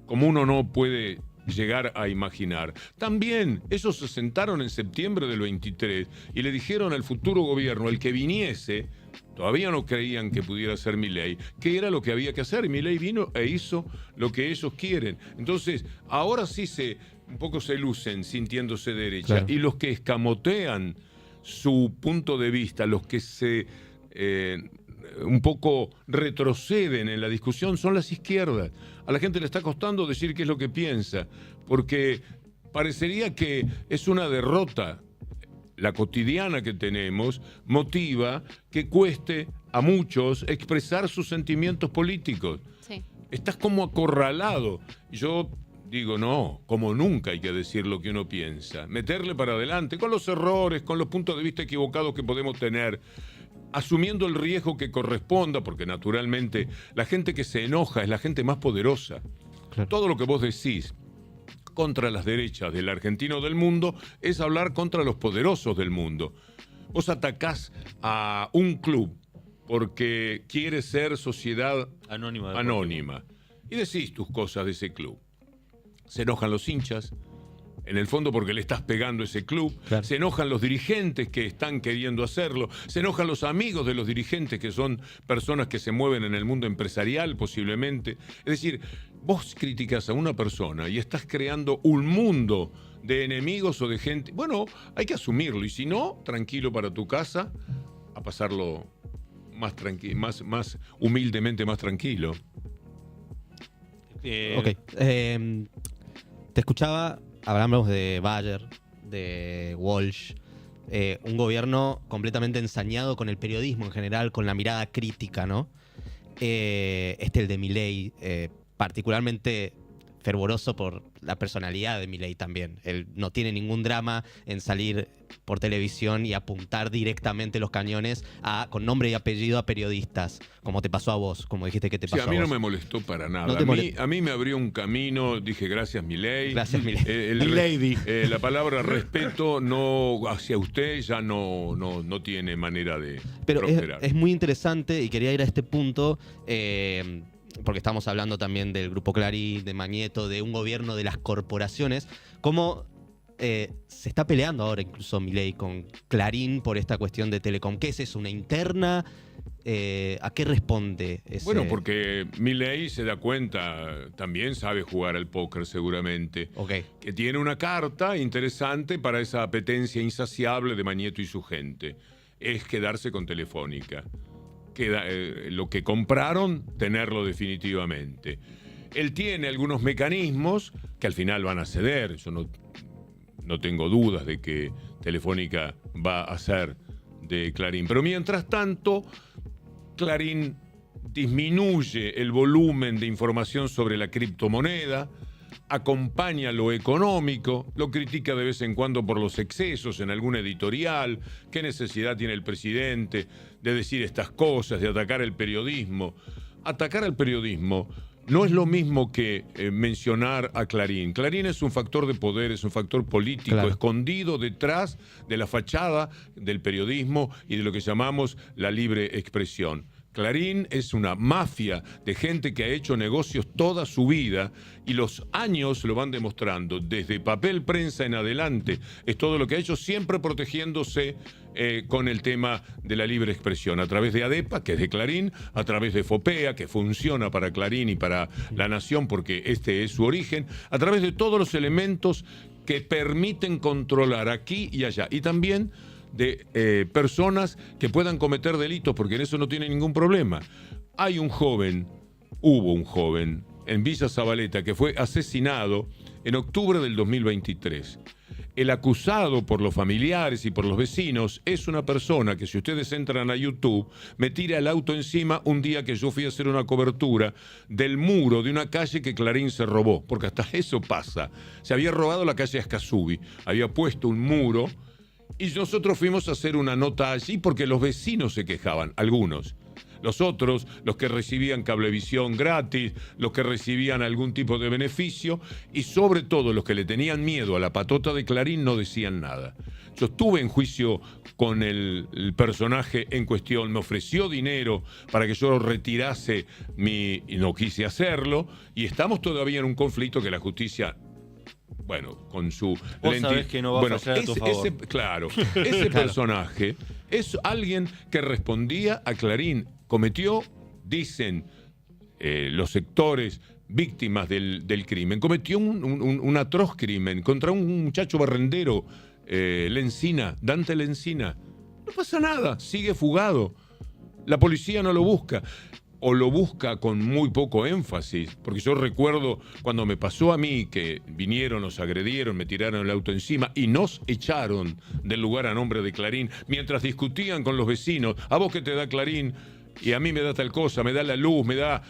C: uno no puede llegar a imaginar. También ellos se sentaron en septiembre del 23 y le dijeron al futuro gobierno, el que viniese, todavía no creían que pudiera ser Milei, qué era lo que había que hacer, y Milei vino e hizo lo que ellos quieren. Entonces, ahora sí un poco se lucen sintiéndose derecha, claro. Y los que escamotean su punto de vista, los que se un poco retroceden en la discusión son las izquierdas. A la gente le está costando decir qué es lo que piensa, porque parecería que es una derrota. La cotidiana que tenemos motiva que cueste a muchos expresar sus sentimientos políticos.
B: Sí.
C: Estás como acorralado. Yo digo, no, como nunca hay que decir lo que uno piensa. Meterle para adelante, con los errores, con los puntos de vista equivocados que podemos tener, asumiendo el riesgo que corresponda, porque naturalmente la gente que se enoja es la gente más poderosa.
D: Claro.
C: Todo lo que vos decís contra las derechas del argentino del mundo es hablar contra los poderosos del mundo. Vos atacás a un club porque quiere ser sociedad anónima y decís tus cosas de ese club. Se enojan los hinchas, en el fondo porque le estás pegando a ese club.
D: Claro.
C: Se enojan los dirigentes que están queriendo hacerlo. Se enojan los amigos de los dirigentes que son personas que se mueven en el mundo empresarial posiblemente. Es decir, vos criticas a una persona y estás creando un mundo de enemigos o de gente. Bueno, hay que asumirlo y si no, tranquilo para tu casa, a pasarlo más humildemente, más tranquilo.
D: Ok. Te escuchaba, hablamos de Bayer, de Walsh, un gobierno completamente ensañado con el periodismo en general, con la mirada crítica, ¿no? El de Milei, particularmente fervoroso por la personalidad de Milei también. Él no tiene ningún drama en salir por televisión y apuntar directamente los cañones con nombre y apellido a periodistas, como te pasó a vos, como dijiste que te pasó a vos.
C: Sí, a mí no me molestó para nada.
D: No
C: a mí me abrió un camino, dije gracias Milei.
D: Gracias Milei.
A: Milady.
C: La palabra respeto no hacia usted ya no tiene manera de
D: Pero
C: prosperar.
D: es muy interesante y quería ir a este punto, porque estamos hablando también del Grupo Clarín, de Magneto, de un gobierno de las corporaciones, cómo se está peleando ahora incluso Milei con Clarín por esta cuestión de Telecom. ¿Qué es eso? ¿Una interna? ¿A qué responde ese?
C: Bueno, porque Milei se da cuenta, también sabe jugar al póker seguramente,
D: Okay.
C: que tiene una carta interesante para esa apetencia insaciable de Magneto y su gente. Es quedarse con Telefónica. Lo que compraron, tenerlo definitivamente. Él tiene algunos mecanismos que al final van a ceder. Yo no tengo dudas de que Telefónica va a ser de Clarín. Pero mientras tanto, Clarín disminuye el volumen de información sobre la criptomoneda, acompaña lo económico, lo critica de vez en cuando por los excesos en algún editorial. ¿Qué necesidad tiene el presidente de decir estas cosas, de atacar el periodismo? Atacar al periodismo no es lo mismo que mencionar a Clarín. Clarín es un factor de poder, es un factor político,
D: claro,
C: escondido detrás de la fachada del periodismo y de lo que llamamos la libre expresión. Clarín es una mafia de gente que ha hecho negocios toda su vida y los años lo van demostrando. Desde papel prensa en adelante es todo lo que ha hecho, siempre protegiéndose con el tema de la libre expresión. A través de ADEPA, que es de Clarín, a través de FOPEA, que funciona para Clarín y para La Nación porque este es su origen, a través de todos los elementos que permiten controlar aquí y allá. Y también de personas que puedan cometer delitos, porque en eso no tiene ningún problema. Hubo un joven en Villa Zabaleta que fue asesinado en octubre del 2023. El acusado por los familiares y por los vecinos es una persona que, si ustedes entran a YouTube, me tira el auto encima un día que yo fui a hacer una cobertura del muro de una calle que Clarín se robó, porque hasta eso pasa. Se había robado la calle Escazú, había puesto un muro. Y nosotros fuimos a hacer una nota allí porque los vecinos se quejaban, algunos. Los otros, los que recibían cablevisión gratis, los que recibían algún tipo de beneficio y sobre todo los que le tenían miedo a la patota de Clarín no decían nada. Yo estuve en juicio con el personaje en cuestión, me ofreció dinero para que yo retirase y no quise hacerlo y estamos todavía en un conflicto que la justicia... Bueno, con su...
A: Vos sabés que no va a fallar a tu favor.
C: Ese personaje es alguien que respondía a Clarín. Cometió, dicen los sectores víctimas del crimen, cometió un atroz crimen contra un muchacho barrendero, Dante Lencina. No pasa nada, sigue fugado. La policía no lo busca. O lo busca con muy poco énfasis, porque yo recuerdo cuando me pasó a mí que vinieron, nos agredieron, me tiraron el auto encima y nos echaron del lugar a nombre de Clarín, mientras discutían con los vecinos, a vos que te da Clarín y a mí me da tal cosa, me da la luz, me da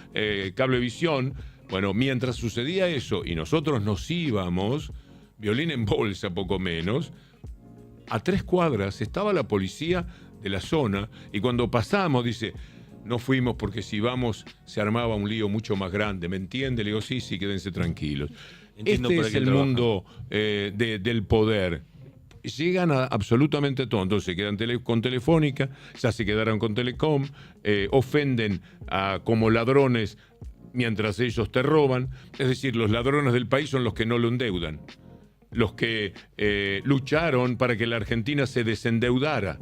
C: Cablevisión. Bueno, mientras sucedía eso y nosotros nos íbamos, violín en bolsa poco menos, a 3 cuadras estaba la policía de la zona y cuando pasamos dice... No fuimos porque si vamos se armaba un lío mucho más grande, ¿me entiende? Le digo, sí, quédense tranquilos.
A: Entiendo
C: Este
A: por
C: es
A: qué
C: el
A: trabajan.
C: mundo del poder. Llegan a absolutamente todo. Entonces se quedan con Telefónica, ya se quedaron con Telecom, ofenden como ladrones mientras ellos te roban. Es decir, los ladrones del país son los que no lo endeudan. Los que lucharon para que la Argentina se desendeudara.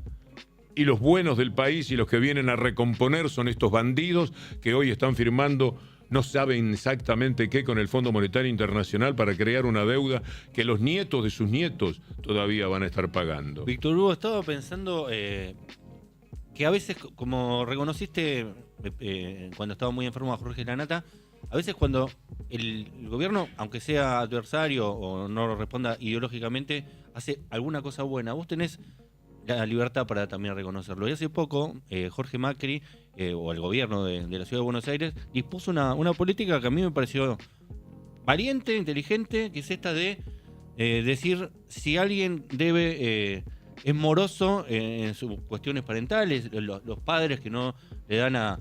C: Y los buenos del país y los que vienen a recomponer son estos bandidos que hoy están firmando, no saben exactamente qué, con el Fondo Monetario Internacional para crear una deuda que los nietos de sus nietos todavía van a estar pagando.
A: Víctor Hugo, estaba pensando que a veces, como reconociste cuando estaba muy enfermo a Jorge Lanata, a veces cuando el gobierno, aunque sea adversario o no responda ideológicamente, hace alguna cosa buena, vos tenés la libertad para también reconocerlo. Y hace poco, Jorge Macri, o el gobierno de la Ciudad de Buenos Aires, dispuso una política que a mí me pareció valiente, inteligente, que es esta de decir si alguien es moroso en sus cuestiones parentales, los padres que no le dan a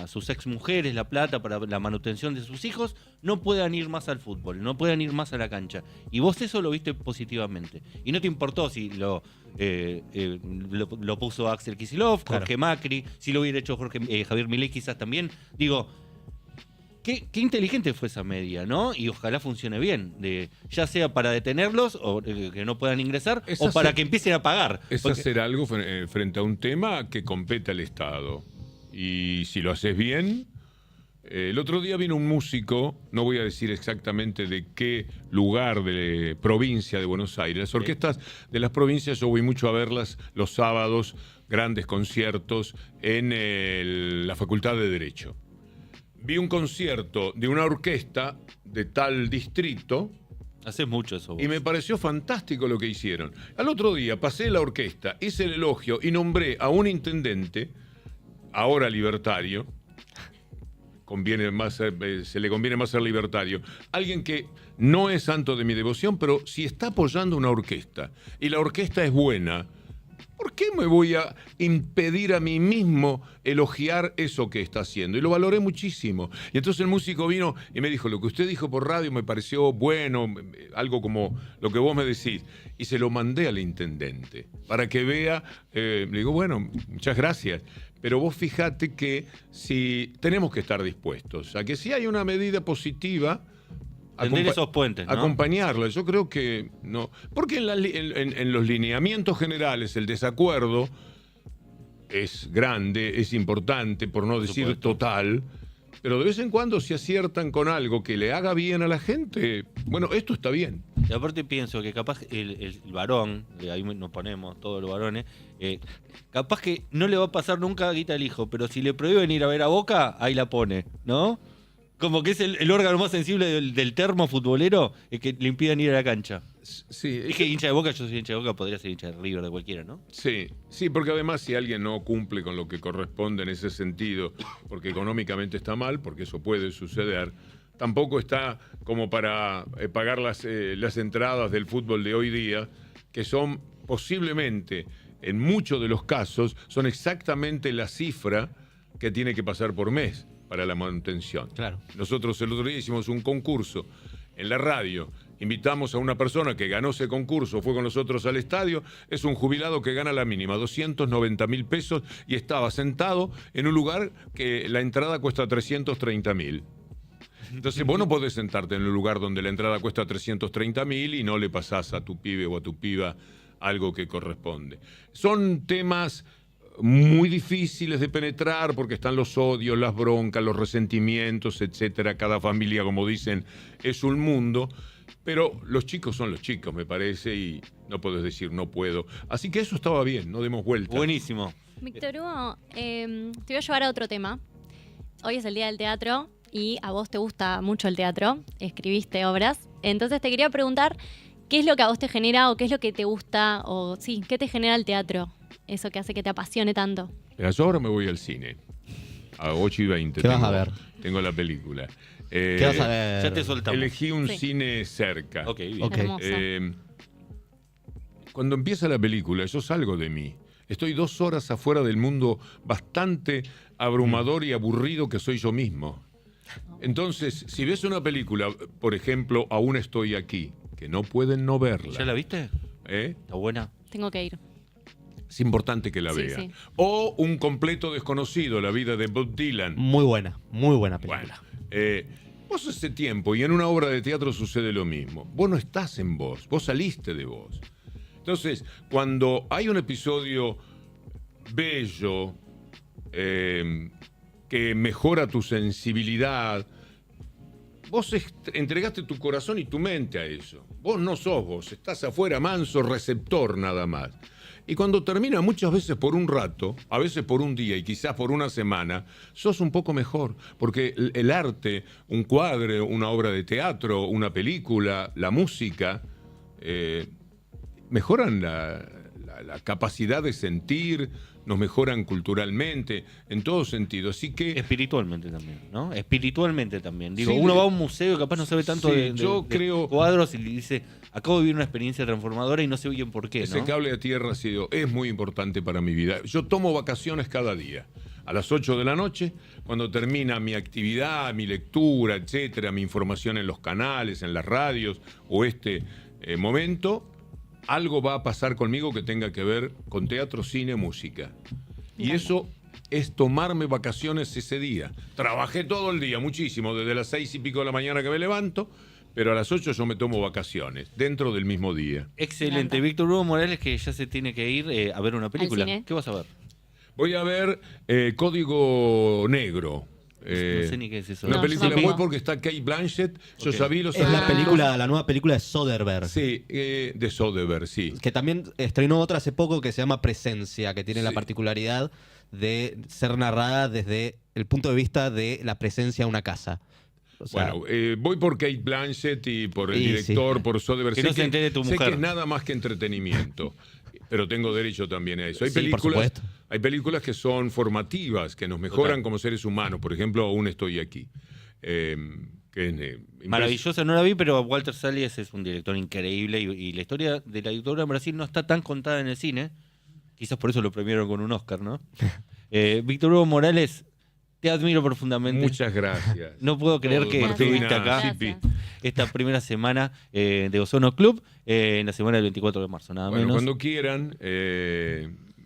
A: sus exmujeres la plata para la manutención de sus hijos, no puedan ir más al fútbol, no puedan ir más a la cancha. Y vos eso lo viste positivamente. Y no te importó si lo puso Axel Kicillof, Jorge
D: Claro.
A: Macri, si lo hubiera hecho Javier Milei quizás también. Digo, qué inteligente fue esa medida, ¿no? Y ojalá funcione bien, ya sea para detenerlos o que no puedan ingresar,
C: Es
A: o para
C: hacer-
A: que empiecen a pagar.
C: Es
A: Porque-
C: hacer algo frente a un tema que compete al Estado. Y si lo haces bien... el otro día vino un músico, no voy a decir exactamente de qué lugar de provincia de Buenos Aires. Las orquestas de las provincias yo voy mucho a verlas los sábados, grandes conciertos en la Facultad de Derecho. Vi un concierto de una orquesta de tal distrito
A: Haces mucho eso vos.
C: y me pareció fantástico lo que hicieron. Al otro día pasé la orquesta, hice el elogio y nombré a un intendente, ahora libertario, se le conviene más ser libertario, alguien que no es santo de mi devoción, pero si está apoyando una orquesta y la orquesta es buena, ¿por qué me voy a impedir a mí mismo elogiar eso que está haciendo? Y lo valoré muchísimo. Y entonces el músico vino y me dijo, lo que usted dijo por radio me pareció bueno, algo como lo que vos me decís. Y se lo mandé al intendente para que vea. Le digo, bueno, muchas gracias. Pero vos fijate que si tenemos que estar dispuestos a que si hay una medida positiva,
A: Tender esos puentes, ¿no?
C: acompañarla. Yo creo que no. Porque en los lineamientos generales el desacuerdo es grande, es importante, por no decir
A: supuesto.
C: total. Pero de vez en cuando si aciertan con algo que le haga bien a la gente, bueno, esto está bien.
A: Y aparte pienso que capaz el varón, de ahí nos ponemos todos los varones, capaz que no le va a pasar nunca guita al hijo, pero si le prohíben ir a ver a Boca, ahí la pone, ¿no? Como que es el órgano más sensible del termo futbolero, es que le impidan ir a la cancha.
C: Sí,
A: Dije hincha de Boca, yo soy hincha de Boca, podría ser hincha de River, de cualquiera, ¿no?
C: sí, porque además si alguien no cumple con lo que corresponde en ese sentido, porque económicamente está mal, porque eso puede suceder, tampoco está como para pagar las entradas del fútbol de hoy día, que son posiblemente, en muchos de los casos, son exactamente la cifra que tiene que pasar por mes para la manutención.
D: Claro.
C: Nosotros el otro día hicimos un concurso en la radio. Invitamos a una persona que ganó ese concurso, fue con nosotros al estadio, es un jubilado que gana la mínima, 290.000 pesos, y estaba sentado en un lugar que la entrada cuesta 330.000. Entonces vos no podés sentarte en un lugar donde la entrada cuesta 330.000 y no le pasás a tu pibe o a tu piba algo que corresponde. Son temas muy difíciles de penetrar porque están los odios, las broncas, los resentimientos, etcétera. Cada familia, como dicen, es un mundo. Pero los chicos son los chicos, me parece, y no puedes decir no puedo. Así que eso estaba bien, no demos vuelta.
A: Buenísimo.
B: Víctor Hugo, te voy a llevar a otro tema. Hoy es el Día del Teatro y a vos te gusta mucho el teatro, escribiste obras. Entonces te quería preguntar, ¿qué es lo que a vos te genera o qué es lo que te gusta o sí, qué te genera el teatro? Eso que hace que te apasione tanto.
C: Yo ahora me voy al cine, a 8:20.
D: ¿Qué vas a ver?
C: Tengo la película.
D: ¿Qué vas a ver?
A: Ya te soltamos.
C: Elegí un
B: Sí.
C: cine cerca.
A: Ok, bien.
D: Ok.
B: Hermoso.
C: Cuando empieza la película, yo salgo de mí. Estoy 2 horas afuera del mundo bastante abrumador y aburrido que soy yo mismo. Entonces, si ves una película, por ejemplo, Aún estoy aquí, que no pueden no verla.
A: ¿Ya la viste? ¿Está buena?
B: Tengo que ir.
C: Es importante que la
B: Sí,
C: vea.
B: sí.
C: O Un completo desconocido, la vida de Bob Dylan.
D: Muy buena película.
C: Bueno, vos hace tiempo, y en una obra de teatro sucede lo mismo. Vos no estás en vos saliste de vos. Entonces, cuando hay un episodio bello, que mejora tu sensibilidad, vos entregaste tu corazón y tu mente a eso. Vos no sos vos, estás afuera manso, receptor nada más. Y cuando termina, muchas veces por un rato, a veces por un día y quizás por una semana, sos un poco mejor. Porque el arte, un cuadro, una obra de teatro, una película, la música, mejoran la capacidad de sentir, nos mejoran culturalmente, en todo sentido. Así que
A: Espiritualmente también, ¿no? Espiritualmente también. Digo,
C: Sí,
A: uno va a un museo y capaz no sabe tanto
C: sí, yo
A: de
C: creo-
A: cuadros y le dice, acabo de vivir una experiencia transformadora y no sé bien por qué,
C: ese
A: ¿no?
C: cable a tierra es muy importante para mi vida. Yo tomo vacaciones cada día. A las 8 de la noche, cuando termina mi actividad, mi lectura, etcétera, mi información en los canales, en las radios, o momento, algo va a pasar conmigo que tenga que ver con teatro, cine, música. Y eso es tomarme vacaciones ese día. Trabajé todo el día, muchísimo, desde las 6:00 de la mañana que me levanto, pero a las 8 yo me tomo vacaciones, dentro del mismo día.
A: Excelente.
B: Me
A: Víctor Hugo Morales, que ya se tiene que ir a ver una película.
B: cine.
A: ¿Qué vas a ver?
C: Voy a ver Código Negro.
A: No sé ni qué es eso.
C: Una
B: No,
C: película
B: yo
C: muy
B: tampoco.
C: porque está Kate Blanchett. Yo
A: Ok.
C: sabía los
D: Es la
C: adelantos.
D: la nueva película de Soderbergh.
C: Sí, de Soderbergh, sí.
D: Que también estrenó otra hace poco que se llama Presencia, que tiene la
C: Sí.
D: particularidad de ser narrada desde el punto de vista de la presencia de una casa. O sea,
C: Bueno, voy por Kate Blanchett y por el
D: Y
C: director,
D: sí.
C: por Soderbergh.
A: Que no se entere tu
C: sé
A: mujer.
C: que es nada más que entretenimiento, pero tengo derecho también a eso. Hay
D: Sí, por
C: películas,
D: supuesto.
C: hay películas que son formativas, que nos mejoran
A: Total.
C: como seres humanos. Por ejemplo, Aún estoy aquí. Que es
A: Maravillosa, no la vi, pero Walter Salles es un director increíble y la historia de la dictadura en Brasil no está tan contada en el cine. Quizás por eso lo premiaron con un Oscar, ¿no? Víctor Hugo Morales, te admiro profundamente.
C: Muchas gracias.
A: No puedo creer
C: Todo,
A: que
B: Martina,
A: estuviste acá
B: gracias.
A: esta primera semana de Ozono Club, en la semana del 24 de marzo, nada
C: Bueno,
A: menos.
C: cuando quieran,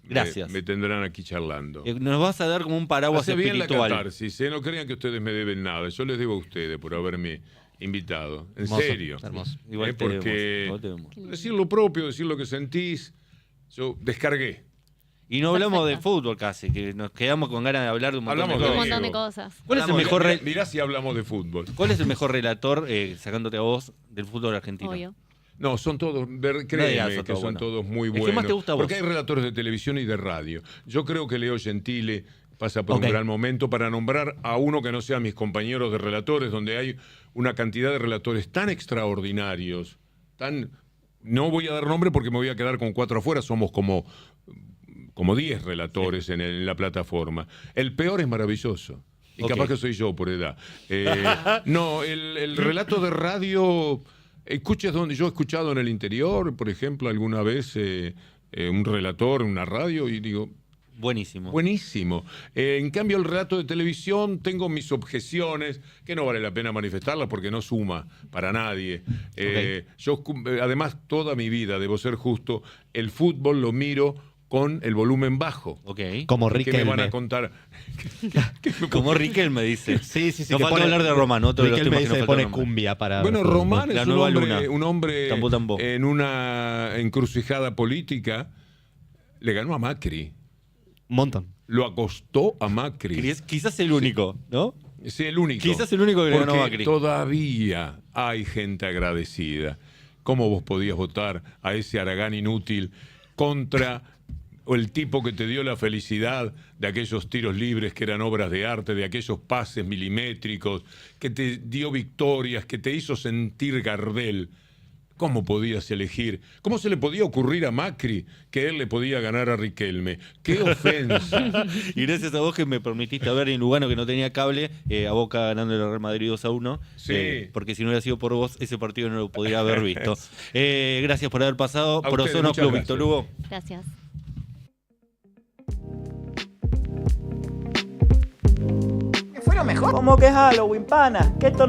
A: Gracias.
C: me tendrán aquí charlando.
A: Nos vas a dar como un paraguas
C: Hace bien la
A: espiritual.
C: catarsis, no crean que ustedes me deben nada. Yo les debo a ustedes por haberme invitado. En
D: hermoso,
C: serio.
D: hermoso.
A: Igual te
C: Porque
A: vemos, igual te vemos.
C: decir lo propio, decir lo que sentís, yo descargué.
A: Y no hablamos de
B: Perfecto.
A: fútbol casi, que nos quedamos con ganas de hablar de un montón
C: Hablamos
A: de
B: Un
C: de
A: cosas.
B: montón de
C: Diego.
B: cosas.
A: ¿Cuál es el
C: Hablamos-
A: mejor
C: mirá si hablamos de fútbol.
A: ¿Cuál es el mejor relator, sacándote a vos, del fútbol argentino?
B: Obvio.
C: No, son todos,
A: digas
C: créeme
A: otro
C: que son
A: bueno.
C: todos muy
A: ¿El que
C: buenos.
A: más te gusta a vos?
C: Porque hay relatores de televisión y de radio. Yo creo que Leo Gentile pasa por
D: Ok.
C: un gran momento para nombrar a uno que no sea mis compañeros de relatores, donde hay una cantidad de relatores tan extraordinarios, no voy a dar nombre porque me voy a quedar con 4 afuera, somos como 10 relatores en la plataforma. El peor es maravilloso. Y
A: Ok.
C: capaz que soy yo por edad. No, el relato de radio, escuches donde yo he escuchado en el interior, por ejemplo, alguna vez un relator, una radio, y digo,
A: Buenísimo.
C: buenísimo. En cambio, el relato de televisión, tengo mis objeciones, que no vale la pena manifestarlas porque no suma para nadie. Yo, además, toda mi vida, debo ser justo, el fútbol lo miro con el volumen bajo.
A: Ok.
D: Como
C: ¿Qué me van a
D: Riquelme.
C: contar?
A: Como Riquelme dice.
D: Sí, sí, sí.
A: Nos
D: que
A: falta
D: pone-
A: hablar de Román, otro de los
D: Riquelme
A: temas que nos
D: dice que
A: falta
D: pone
A: nombrar.
D: cumbia para...
C: Bueno, Román
A: La
C: es
A: nueva
C: un
A: luna.
C: hombre
A: Tambú, tambú.
C: en una encrucijada política. Le ganó a Macri.
D: Un montón.
C: lo acostó a Macri.
A: Quizás el único, ¿no?
C: Sí, el único.
A: Quizás el único que le ganó a
C: Porque
A: Macri.
C: todavía hay gente agradecida. ¿Cómo vos podías votar a ese Aragán inútil contra el tipo que te dio la felicidad de aquellos tiros libres que eran obras de arte, de aquellos pases milimétricos, que te dio victorias, que te hizo sentir Gardel? ¿Cómo podías elegir? ¿Cómo se le podía ocurrir a Macri que él le podía ganar a Riquelme? ¡Qué ofensa!
A: Y gracias a vos que me permitiste ver en Lugano, que no tenía cable, a Boca ganando el Real Madrid 2-1.
C: Sí.
A: Porque si no hubiera sido por vos, ese partido no lo podría haber visto. Gracias por haber pasado.
C: A
A: Por
C: ustedes,
A: Ozono
C: muchas
A: Club,
C: gracias.
A: Víctor Hugo.
B: Gracias.
E: ¿Cómo que Halloween, pana? ¿Qué esto